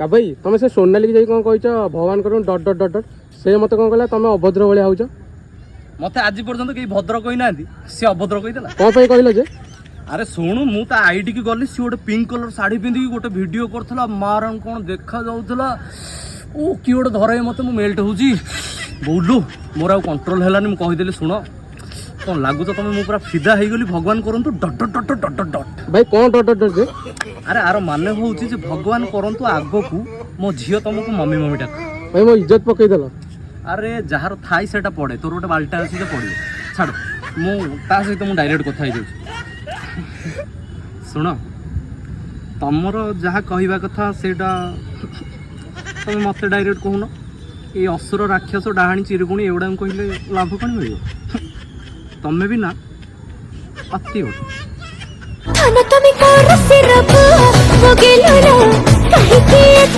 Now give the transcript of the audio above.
का भाई तुम से सोनाली जाई कौन कहिଛ भगवान करू डट डट डट डट से मते कौन कहला तुम अभद्र भलिया होउछ मत आज पर्यंत कहीं भद्र कही ना सी अभद्र कही कौन पे कहलो जे अरे शुणु मु ता आईडी की गली सी गोटे पिंक कलर साड़ी पिंधि गोटे वीडियो करथला मारन कौन देखा जाउथला ओ कि गोटे धरे मते मु मेल्ट होउची बोलू मोर आ कंट्रोल हेलानी मु कहि देली सुनो कौन लागु तो तुम मु पूरा फिदा हे गली भगवान करंतु डट डट डट डट डट भाई कौन डट डट डट जे अरे आरो माने होउची जे भगवान करंतु आगो को मो झियो तुमको मम्मी मम्मी डाक भाई मो इज्जत पकई देलो अरे जार थाई सेटा पड़े तोर गोटे बाल्टा अच्छी से पड़ो छाड़ मु सहित मुझे डायरेक्ट कथा ही शुण तुमर जहाँ कहवा कथा सेटा तुम मत डायरेक्ट कहून ये असुर राक्षस डाहाणी चिरकुणी एगुड़ा कहले लाभ कौन मिल तमें भी ना अति हो